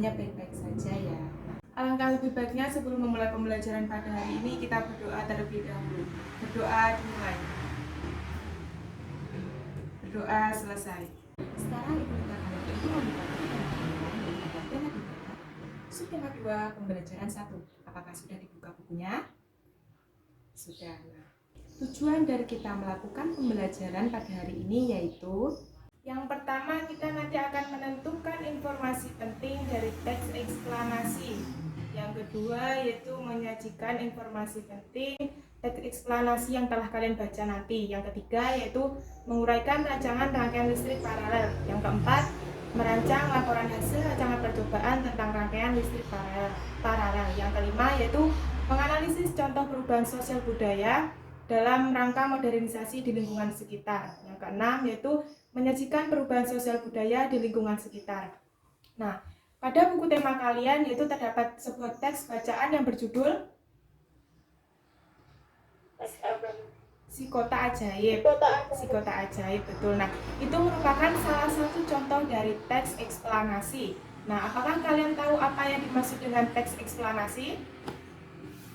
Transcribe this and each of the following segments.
semuanya baik-baik saja ya. Alangkah lebih baiknya sebelum memulai pembelajaran pada hari ini kita berdoa terlebih dahulu. Berdoa dimulai. Berdoa selesai. Sekarang Ibu minta kalian itu membuka tema 2 pembelajaran 1. Apakah sudah dibuka bukunya? Sudah. Nah, tujuan dari kita melakukan pembelajaran pada hari ini yaitu yang pertama, kita nanti akan menentukan informasi penting dari teks eksplanasi. Yang kedua yaitu menyajikan informasi penting teks eksplanasi yang telah kalian baca nanti. Yang ketiga yaitu menguraikan rancangan rangkaian listrik paralel. Yang keempat, merancang laporan hasil rancangan percobaan tentang rangkaian listrik paralel. Yang kelima yaitu menganalisis contoh perubahan sosial budaya dalam rangka modernisasi di lingkungan sekitar. Yang keenam yaitu menyajikan perubahan sosial budaya di lingkungan sekitar. Nah, pada buku tema kalian yaitu terdapat sebuah teks bacaan yang berjudul Si Kota Ajaib. Si Kota Ajaib, betul. Nah, itu merupakan salah satu contoh dari teks eksplanasi. Nah, apakah kalian tahu apa yang dimaksud dengan teks eksplanasi?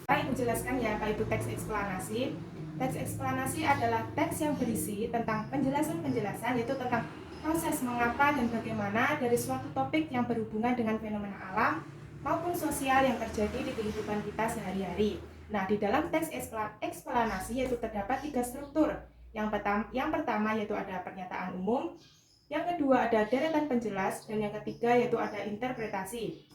Ibu jelaskan ya apa itu teks eksplanasi. Teks eksplanasi adalah teks yang berisi tentang penjelasan-penjelasan, yaitu tentang proses mengapa dan bagaimana dari suatu topik yang berhubungan dengan fenomena alam maupun sosial yang terjadi di kehidupan kita sehari-hari. Nah, di dalam teks eksplanasi yaitu terdapat 3 struktur. Yang pertama yaitu ada pernyataan umum, yang kedua ada deretan penjelas, dan yang ketiga yaitu ada interpretasi.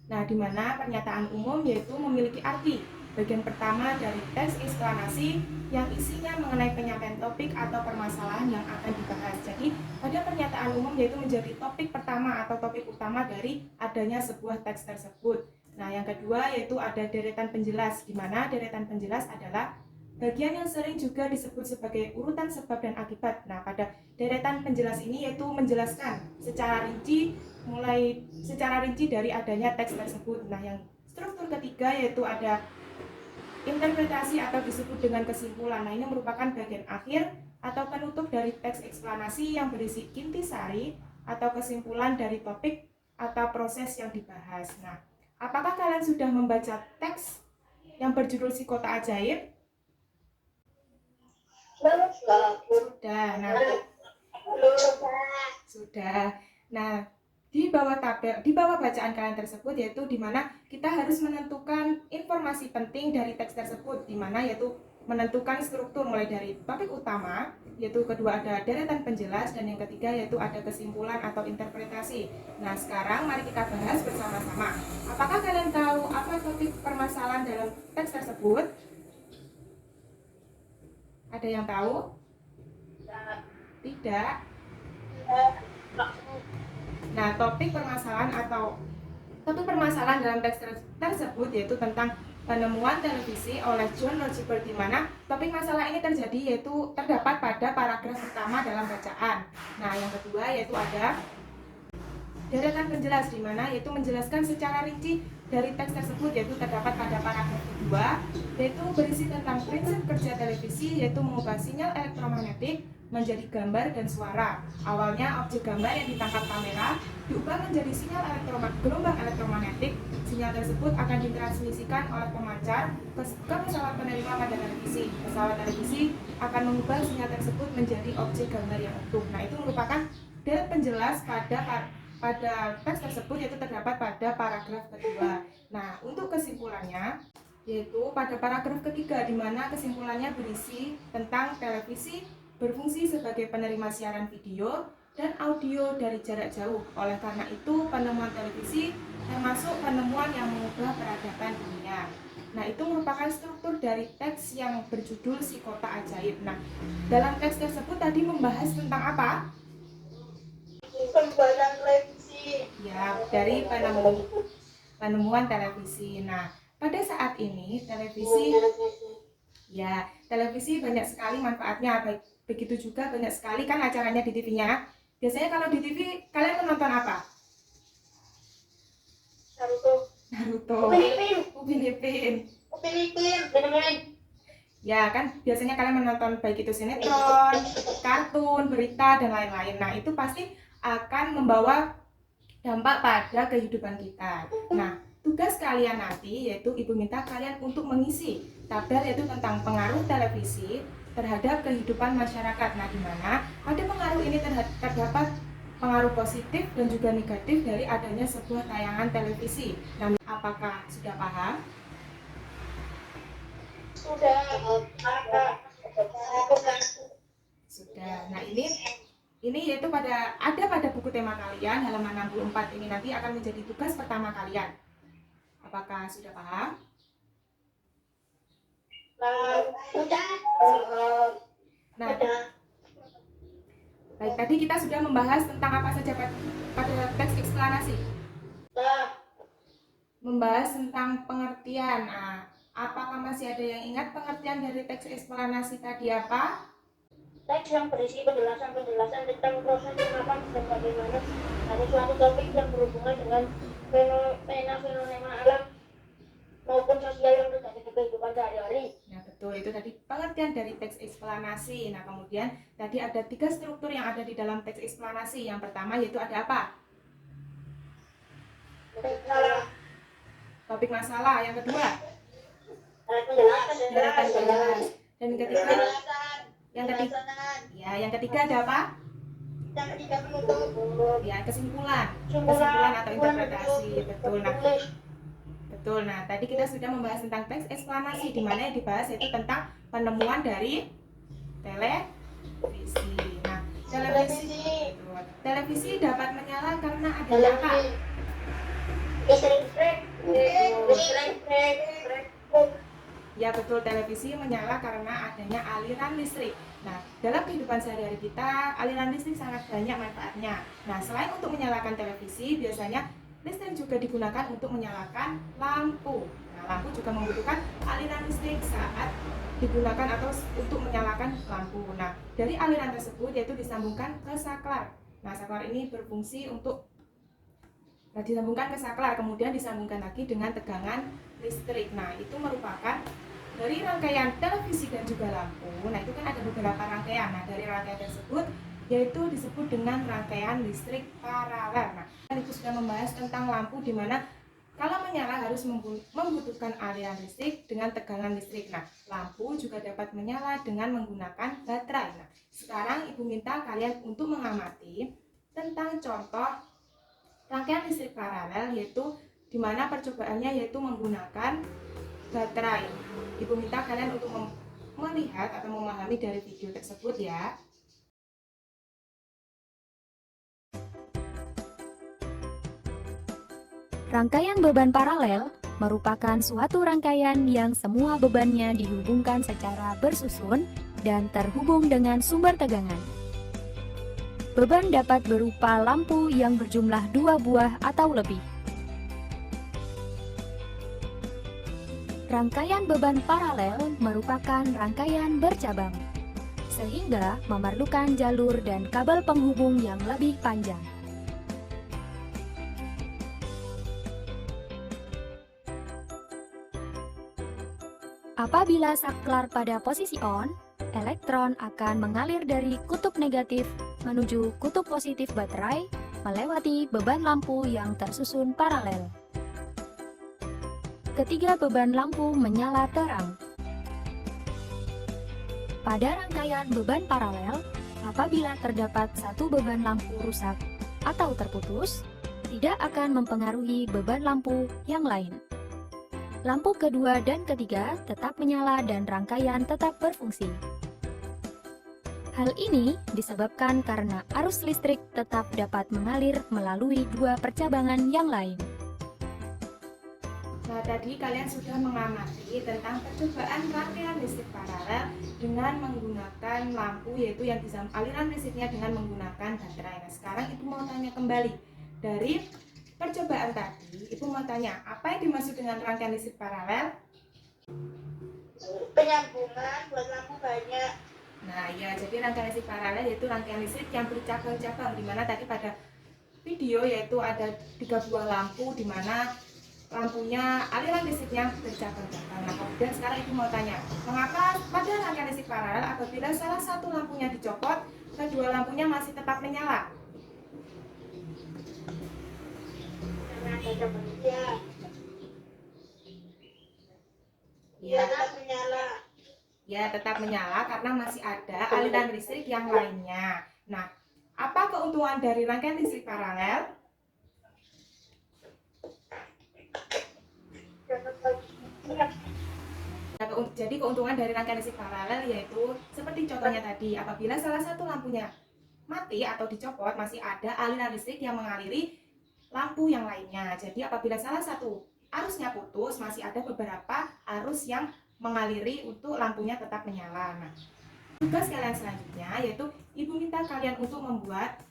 Nah, di mana pernyataan umum yaitu memiliki arti. Bagian pertama dari teks eksplanasi yang isinya mengenai penyampaian topik atau permasalahan yang akan dibahas. Jadi, pada pernyataan umum yaitu menjadi topik pertama atau topik utama dari adanya sebuah teks tersebut. Nah, yang kedua yaitu ada deretan penjelas, di mana deretan penjelas adalah bagian yang sering juga disebut sebagai urutan sebab dan akibat. Nah, pada deretan penjelas ini yaitu menjelaskan secara rinci dari adanya teks tersebut. Nah, yang struktur ketiga yaitu ada interpretasi atau disebut dengan kesimpulan. Nah, ini merupakan bagian akhir atau penutup dari teks eksplanasi yang berisi intisari atau kesimpulan dari topik atau proses yang dibahas. Nah, apakah kalian sudah membaca teks yang berjudul Si Kota Ajaib? Sudah. Sudah. Nah, di bawah bacaan kalian tersebut yaitu di mana kita harus menentukan informasi penting dari teks tersebut, di mana yaitu menentukan struktur mulai dari topik utama, yaitu kedua ada deretan penjelas, dan yang ketiga yaitu ada kesimpulan atau interpretasi. Nah, sekarang mari kita bahas bersama-sama. Apakah kalian tahu apa topik permasalahan dalam teks tersebut? Ada yang tahu? Tidak. Nah, topik permasalahan dalam teks tersebut yaitu tentang penemuan televisi oleh John Rochefort, di mana topik masalah ini terjadi yaitu terdapat pada paragraf pertama dalam bacaan. Nah, yang kedua yaitu ada deretan penjelas, di mana yaitu menjelaskan secara rinci dari teks tersebut yaitu terdapat pada paragraf kedua, yaitu berisi tentang prinsip kerja televisi, yaitu mengubah sinyal elektromagnetik menjadi gambar dan suara. Awalnya objek gambar yang ditangkap kamera diubah menjadi sinyal gelombang elektromagnetik. Sinyal tersebut akan ditransmisikan oleh pemancar ke pesawat penerima pada televisi. Pesawat televisi akan mengubah sinyal tersebut menjadi objek gambar yang utuh. Nah, itu merupakan deret penjelas pada teks tersebut yaitu terdapat pada paragraf kedua. Nah, untuk kesimpulannya yaitu pada paragraf ketiga, di mana kesimpulannya berisi tentang televisi berfungsi sebagai penerima siaran video dan audio dari jarak jauh. Oleh karena itu, penemuan televisi termasuk penemuan yang mengubah peradaban dunia. Nah, itu merupakan struktur dari teks yang berjudul Si Kota Ajaib. Nah, dalam teks tersebut tadi membahas tentang apa? Pembuatan televisi. Ya, dari penemuan televisi. Nah, pada saat ini televisi banyak sekali manfaatnya. Begitu juga banyak sekali kan acaranya di TV-nya. Biasanya kalau di TV kalian menonton apa? Naruto. Upin Ipin. Ya kan biasanya kalian menonton baik itu sinetron, kartun, berita dan lain-lain. Nah, itu pasti akan membawa dampak pada kehidupan kita. Nah, tugas kalian nanti yaitu Ibu minta kalian untuk mengisi tabel yaitu tentang pengaruh televisi terhadap kehidupan masyarakat. Nah, di mana pada pengaruh ini terdapat pengaruh positif dan juga negatif dari adanya sebuah tayangan televisi. Nah, apakah sudah paham? Sudah. Sudah. Nah, ini yaitu ada pada buku tema kalian halaman 64 ini nanti akan menjadi tugas pertama kalian. Apakah sudah paham? Sudah. Nah, baik, tadi kita sudah membahas tentang apa saja pada teks eksplanasi. Membahas tentang pengertian. Nah, apakah masih ada yang ingat pengertian dari teks eksplanasi tadi apa? Teks yang berisi penjelasan tentang proses pengungkapan dan bagaimana ada suatu topik yang berhubungan dengan fenomena alam maupun sosial yang terjadi di kehidupan sehari-hari. Nah, betul, itu tadi pengertian dari teks eksplanasi. Nah, kemudian tadi ada 3 struktur yang ada di dalam teks eksplanasi. Yang pertama yaitu ada apa? Topik masalah. Yang kedua, deretan penjelas. Dan yang ketiga ada apa? Yang ketiga penutup. Ya, kesimpulan atau interpretasi. Betul. Nah, tadi kita sudah membahas tentang teks eksplanasi, di mana yang dibahas yaitu tentang penemuan dari televisi. Nah, televisi dapat menyala karena adanya apa? Listrik. Ya, betul, televisi menyala karena adanya aliran listrik. Nah, dalam kehidupan sehari-hari kita, aliran listrik sangat banyak manfaatnya. Nah, selain untuk menyalakan televisi, biasanya listrik juga digunakan untuk menyalakan lampu. Nah, lampu juga membutuhkan aliran listrik saat digunakan atau untuk menyalakan lampu. Nah, dari aliran tersebut yaitu disambungkan ke saklar. Nah, saklar ini berfungsi untuk disambungkan ke saklar, kemudian disambungkan lagi dengan tegangan listrik. Nah, itu merupakan dari rangkaian televisi dan juga lampu. Nah, itu kan ada beberapa rangkaian. Nah, dari rangkaian tersebut yaitu disebut dengan rangkaian listrik paralel. Nah, itu sudah membahas tentang lampu, di mana kalau menyala harus membutuhkan aliran listrik dengan tegangan listrik. Nah, lampu juga dapat menyala dengan menggunakan baterai. Nah, sekarang Ibu minta kalian untuk mengamati tentang contoh rangkaian listrik paralel, yaitu di mana percobaannya yaitu menggunakan baterai. Ibu minta kalian untuk melihat atau memahami dari video tersebut ya. Rangkaian beban paralel merupakan suatu rangkaian yang semua bebannya dihubungkan secara bersusun dan terhubung dengan sumber tegangan. Beban dapat berupa lampu yang berjumlah 2 buah atau lebih. Rangkaian beban paralel merupakan rangkaian bercabang, sehingga memerlukan jalur dan kabel penghubung yang lebih panjang. Apabila saklar pada posisi on, elektron akan mengalir dari kutub negatif menuju kutub positif baterai melewati beban lampu yang tersusun paralel. Ketiga beban lampu menyala terang. Pada rangkaian beban paralel, apabila terdapat satu beban lampu rusak atau terputus, tidak akan mempengaruhi beban lampu yang lain. Lampu kedua dan ketiga tetap menyala dan rangkaian tetap berfungsi. Hal ini disebabkan karena arus listrik tetap dapat mengalir melalui dua percabangan yang lain. Nah, tadi kalian sudah mengamati tentang percobaan rangkaian listrik paralel dengan menggunakan lampu, yaitu yang aliran listriknya dengan menggunakan baterai. Nah, sekarang Ibu mau tanya kembali dari percobaan tadi, Ibu mau tanya apa yang dimaksud dengan rangkaian listrik paralel? Penyambungan buat lampu banyak. Nah, ya, jadi rangkaian listrik paralel yaitu rangkaian listrik yang bercabang-cabang, di mana tadi pada video yaitu ada 3 buah lampu, di mana lampunya aliran listriknya bercabang-cabang. Nah, kemudian sekarang Ibu mau tanya, mengapa pada rangkaian listrik paralel apabila salah satu lampunya dicopot, kedua lampunya masih tetap menyala? Ya, tetap menyala. ya tetap menyala karena masih ada aliran listrik yang lainnya. Nah, apa keuntungan dari rangkaian listrik paralel? Jadi keuntungan dari rangkaian listrik paralel yaitu seperti contohnya tadi, apabila salah satu lampunya mati atau dicopot, masih ada aliran listrik yang mengaliri lampu yang lainnya. Jadi apabila salah satu arusnya putus, masih ada beberapa arus yang mengaliri untuk lampunya tetap menyala. Nah, tugas kalian selanjutnya yaitu Ibu minta kalian untuk membuat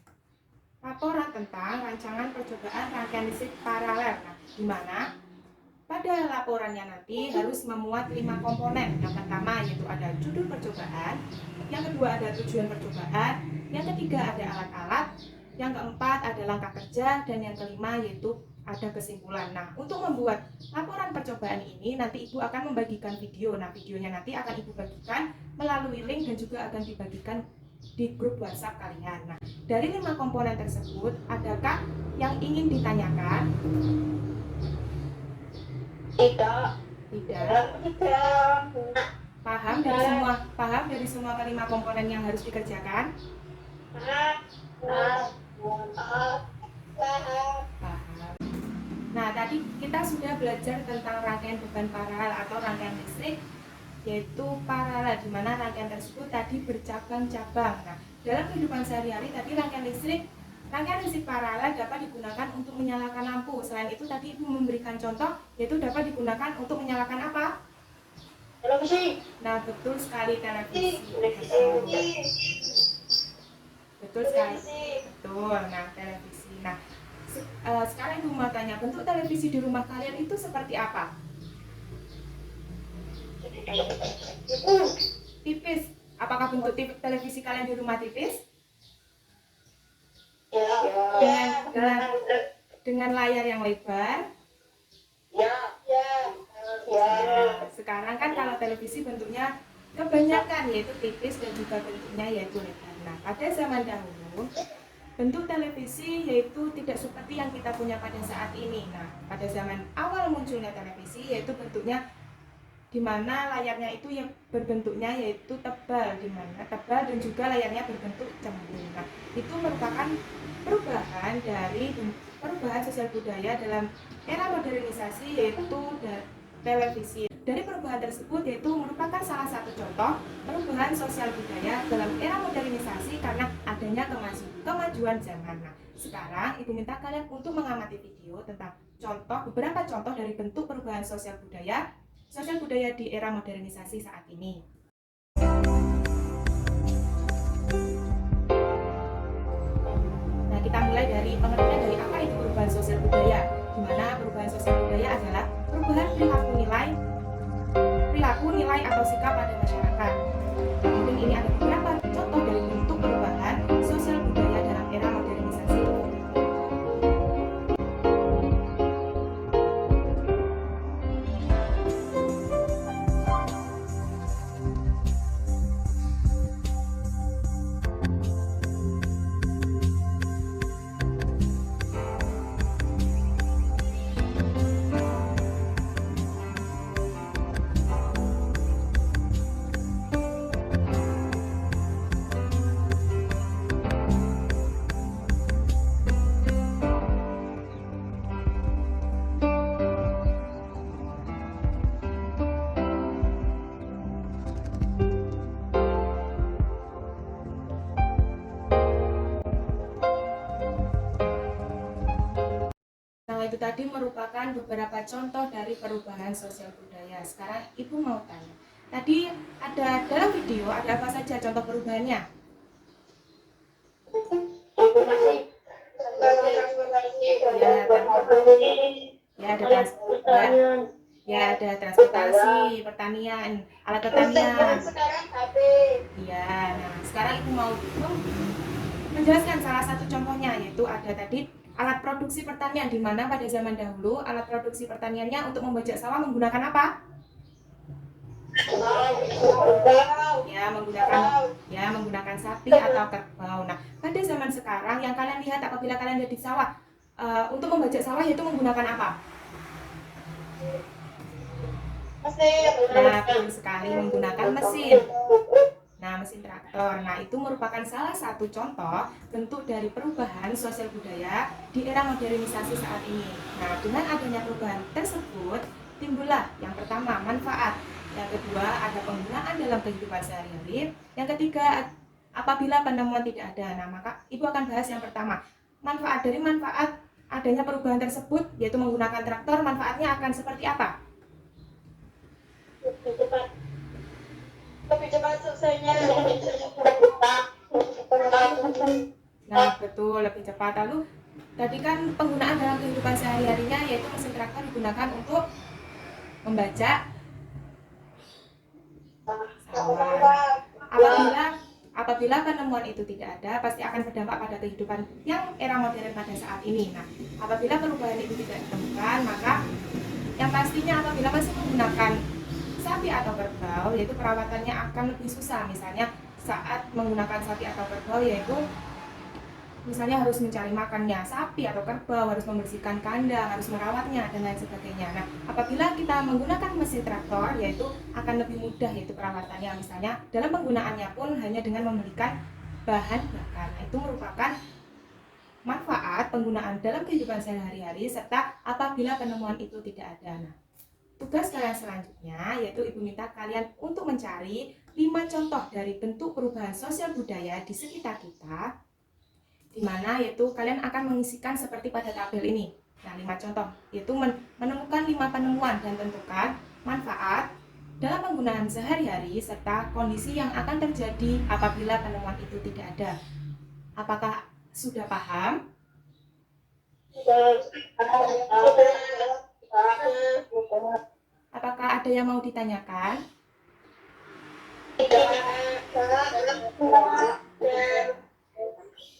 laporan tentang rancangan percobaan rangkaian listrik paralel. Nah, di mana pada laporannya nanti harus memuat 5 komponen. Yang pertama yaitu ada judul percobaan, yang kedua ada tujuan percobaan, yang ketiga ada alat-alat, yang keempat ada langkah kerja, dan yang kelima yaitu ada kesimpulan. Nah, untuk membuat laporan percobaan ini nanti Ibu akan membagikan video. Nah, videonya nanti akan Ibu bagikan melalui link dan juga akan dibagikan di grup WhatsApp kalian. Nah, dari 5 komponen tersebut, adakah yang ingin ditanyakan? Tidak. Paham dari semua kelima komponen yang harus dikerjakan? Paham. Nah, tadi kita sudah belajar tentang rangkaian beban paralel atau rangkaian listrik, yaitu paralel, di mana rangkaian tersebut tadi bercabang-cabang. Nah, dalam kehidupan sehari-hari tadi rangkaian listrik paralel dapat digunakan untuk menyalakan lampu. Selain itu tadi Ibu memberikan contoh, yaitu dapat digunakan untuk menyalakan apa? Televisi. Nah, betul sekali, televisi. Betul sekali. Betul. Nah, televisi. Nah, sekarang Ibu mau tanya, bentuk televisi di rumah kalian itu seperti apa? Tipis. Apakah bentuk televisi kalian di rumah tipis? Dengan layar yang lebar? Nah, sekarang kan kalau televisi bentuknya kebanyakan yaitu tipis dan juga bentuknya yaitu lebar. Nah, pada zaman dahulu bentuk televisi yaitu tidak seperti yang kita punya pada saat ini. Nah, pada zaman awal munculnya televisi yaitu bentuknya di mana layarnya itu yang berbentuknya yaitu tebal, di mana tebal dan juga layarnya berbentuk cembung. Nah, itu merupakan perubahan dari perubahan sosial budaya dalam era modernisasi yaitu televisi. Dari perubahan tersebut yaitu merupakan salah satu contoh perubahan sosial budaya dalam era modernisasi karena adanya kemajuan zaman. Nah, sekarang Ibu minta kalian untuk mengamati video tentang beberapa contoh dari bentuk perubahan sosial budaya di era modernisasi saat ini. Nah, kita mulai dari pengertian dari apa itu perubahan sosial budaya. Di mana perubahan sosial budaya adalah perubahan perilaku nilai atau sikap pada masyarakat. Kemudian ini ada beberapa contoh dari bentuk perubahan sosial budaya dalam era modernisasi. Itu tadi merupakan beberapa contoh dari perubahan sosial budaya. Sekarang Ibu mau tanya, tadi ada dalam video ada apa saja contoh perubahannya? Ada transportasi, pertanian, alat pertanian. Nah, sekarang Ibu mau menjelaskan salah satu contohnya, yaitu ada tadi alat produksi pertanian, di mana pada zaman dahulu alat produksi pertaniannya untuk membajak sawah menggunakan apa? Menggunakan sapi atau kerbau. Nah, pada zaman sekarang yang kalian lihat apabila kalian ada di sawah, untuk membajak sawah yaitu menggunakan apa? Nah, betul sekali, menggunakan mesin. Nah, mesin traktor. Nah, itu merupakan salah satu contoh bentuk dari perubahan sosial budaya di era modernisasi saat ini. Nah, dengan adanya perubahan tersebut, timbullah yang pertama manfaat, yang kedua ada penggunaan dalam kehidupan sehari-hari, yang ketiga apabila penemuan tidak ada. Nah, maka Ibu akan bahas yang pertama. Manfaat dari manfaat adanya perubahan tersebut yaitu menggunakan traktor, manfaatnya akan seperti apa? Lebih cepat selesainya. Nah, betul, lebih cepat. Lalu tadi kan penggunaan dalam kehidupan sehari-harinya yaitu mesin traktor digunakan untuk membajak sawah. Apabila penemuan itu tidak ada, pasti akan berdampak pada kehidupan yang era modern pada saat ini. Nah, apabila perubahan itu tidak ditemukan, maka yang pastinya apabila masih menggunakan sapi atau kerbau, yaitu perawatannya akan lebih susah. Misalnya saat menggunakan sapi atau kerbau, yaitu misalnya harus mencari makannya sapi atau kerbau, harus membersihkan kandang, harus merawatnya, dan lain sebagainya. Nah, apabila kita menggunakan mesin traktor, yaitu akan lebih mudah yaitu perawatannya. Misalnya dalam penggunaannya pun hanya dengan memberikan bahan bakar. Nah, itu merupakan manfaat penggunaan dalam kehidupan sehari-hari serta apabila penemuan itu tidak ada. Nah, tugas kalian selanjutnya yaitu Ibu minta kalian untuk mencari 5 contoh dari bentuk perubahan sosial budaya di sekitar kita, di mana yaitu kalian akan mengisikan seperti pada tabel ini. Nah, 5 contoh yaitu menemukan 5 penemuan dan tentukan manfaat dalam penggunaan sehari-hari serta kondisi yang akan terjadi apabila penemuan itu tidak ada. Apakah sudah paham? Apakah ada yang mau ditanyakan?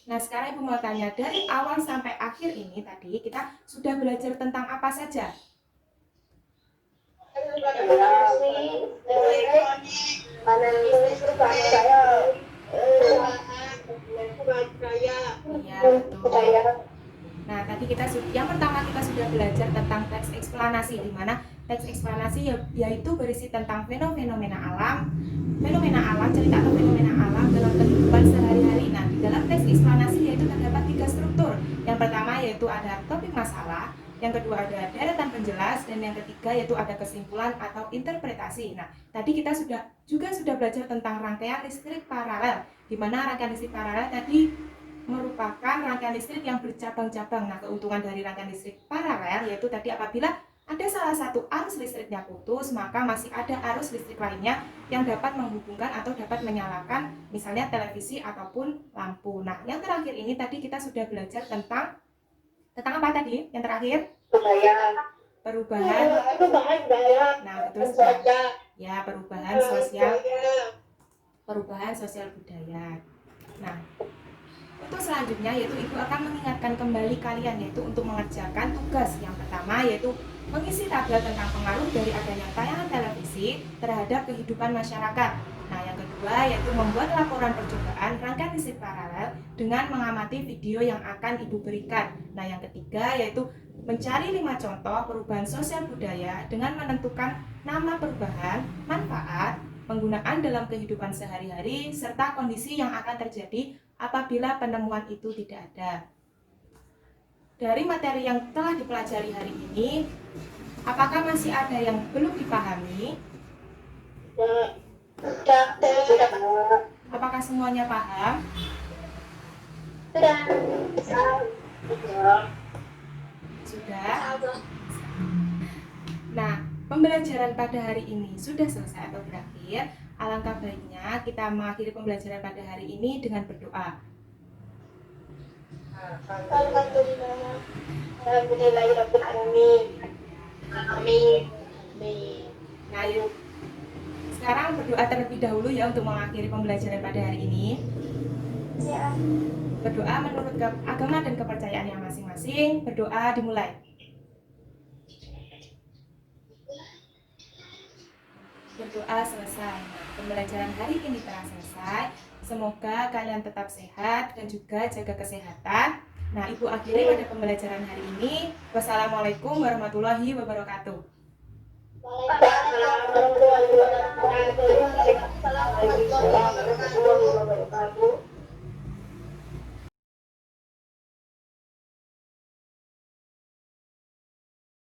Nah, sekarang Ibu mau tanya, dari awal sampai akhir ini tadi kita sudah belajar tentang apa saja? Iya, betul. Nah, tadi yang pertama kita sudah belajar tentang teks eksplanasi, di mana teks eksplanasi yaitu berisi tentang fenomena alam, cerita atau fenomena alam dalam kehidupan sehari-hari. Nah, di dalam teks eksplanasi yaitu terdapat 3 struktur. Yang pertama yaitu ada topik masalah, yang kedua ada deretan penjelas, dan yang ketiga yaitu ada kesimpulan atau interpretasi. Nah, tadi kita juga sudah belajar tentang rangkaian listrik paralel, di mana rangkaian listrik paralel tadi merupakan rangkaian listrik yang bercabang-cabang. Nah, keuntungan dari rangkaian listrik paralel yaitu tadi apabila ada salah satu arus listriknya putus, maka masih ada arus listrik lainnya yang dapat menghubungkan atau dapat menyalakan misalnya televisi ataupun lampu. Nah, yang terakhir ini tadi kita sudah belajar tentang apa tadi? Yang terakhir? Perubahan. Nah, betul sekali. Ya, perubahan sosial budaya. Nah, untuk selanjutnya yaitu Ibu akan mengingatkan kembali kalian yaitu untuk mengerjakan tugas yang pertama yaitu mengisi tabel tentang pengaruh dari adanya tayangan televisi terhadap kehidupan masyarakat. Nah, yang kedua yaitu membuat laporan percobaan rangkaian listrik paralel dengan mengamati video yang akan Ibu berikan. Nah, yang ketiga yaitu mencari 5 contoh perubahan sosial budaya dengan menentukan nama perubahan, manfaat, penggunaan dalam kehidupan sehari-hari, serta kondisi yang akan terjadi apabila penemuan itu tidak ada. Dari materi yang telah dipelajari hari ini, apakah masih ada yang belum dipahami? Apakah semuanya paham? Sudah? Nah, pembelajaran pada hari ini sudah selesai atau berakhir. Alangkah baiknya kita mengakhiri pembelajaran pada hari ini dengan berdoa. Nah, yuk. Sekarang berdoa terlebih dahulu ya untuk mengakhiri pembelajaran pada hari ini. Berdoa menurut agama dan kepercayaan yang masing-masing. Berdoa dimulai. Berdoa selesai. Pembelajaran hari ini telah selesai. Semoga kalian tetap sehat dan juga jaga kesehatan. Nah, Ibu akhiri pada pembelajaran hari ini. Wassalamualaikum warahmatullahi wabarakatuh. Waalaikumsalam warahmatullahi